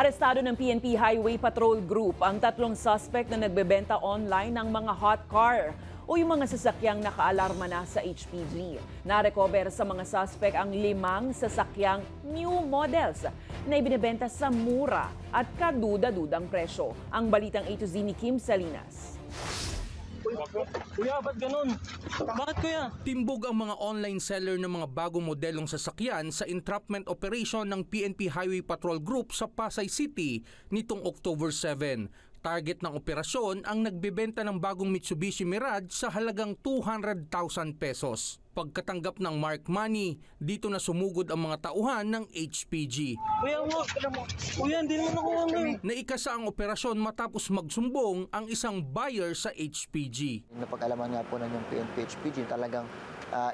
Arestado ng PNP Highway Patrol Group ang tatlong suspect na nagbebenta online ng mga hot car o yung mga sasakyang nakaalarma na sa HPG. Narecover sa mga suspect ang 5 sasakyang new models na ibinebenta sa mura at kaduda-dudang presyo. Ang balitang A to Z ni Kim Salinas. Kuya, ba't ganun? Bakit kuya? Timbog ang mga online seller ng mga bagong modelong sasakyan sa entrapment operation ng PNP Highway Patrol Group sa Pasay City nitong October 7. Target ng operasyon ang nagbebenta ng bagong Mitsubishi Mirage sa halagang 200,000 pesos. Pagkatanggap ng mark money, dito na sumugod ang mga tauhan ng HPG. Kuya, hindi naman ako Naikasa ang operasyon matapos magsumbong ang isang buyer sa HPG. Napag-alaman nga po ng yung PNP HPG talagang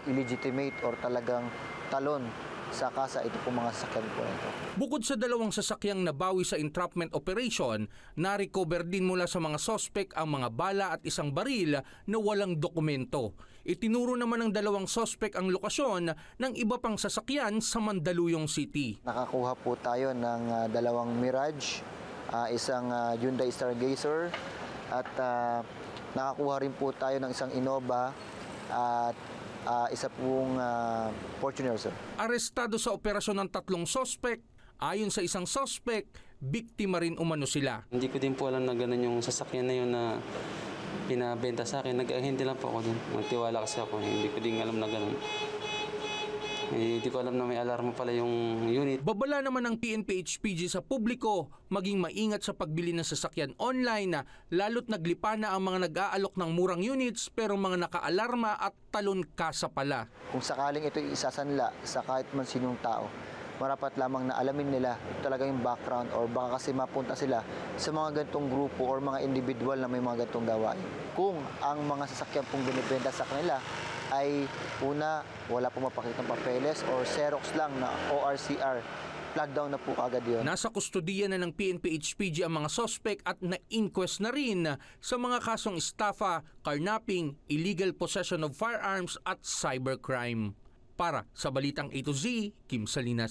illegitimate or talagang talon sa kasa ito po mga sasakyan po ito. Bukod sa 2 sasakyang nabawi sa entrapment operation, na-recover din mula sa mga sospek ang mga bala at isang baril na walang dokumento. Itinuro naman ng 2 sospek ang lokasyon ng iba pang sasakyan sa Mandaluyong City. Nakakuha po tayo ng 2 Mirage, isang Hyundai Stargazer at nakakuha rin po tayo ng isang Innova at isa pong Fortuner, sir. Arestado sa operasyon ng 3 sospek. Ayon sa isang sospek, biktima rin umano sila. Hindi ko din po alam na ganun yung sasakyan na yun na pinabenta sa akin. Nag-ahente lang po ako din. Magtiwala kasi ako. Hindi ko din alam na ganun. Hindi ko alam na may alarma pala yung unit. Babala naman ng PNP HPG sa publiko maging maingat sa pagbili ng sasakyan online na lalo't naglipa na ang mga nag-aalok ng murang units pero mga naka-alarma at talon kasa pala. Kung sakaling ito isasanla sa kahit man sinong tao, marapat lamang na alamin nila talaga yung background or baka kasi mapunta sila sa mga ganitong grupo or mga individual na may mga ganitong gawain. Kung ang mga sasakyan pong binibenta sa kanila ay una, wala pong mapakitang papeles or Xerox lang na ORCR, flag down na po agad yun. Nasa kustodiya na ng PNP HPG ang mga sospek at na-inquest na rin sa mga kasong estafa, carnapping, illegal possession of firearms at cybercrime. Para sa Balitang A to Z, Kim Salinas.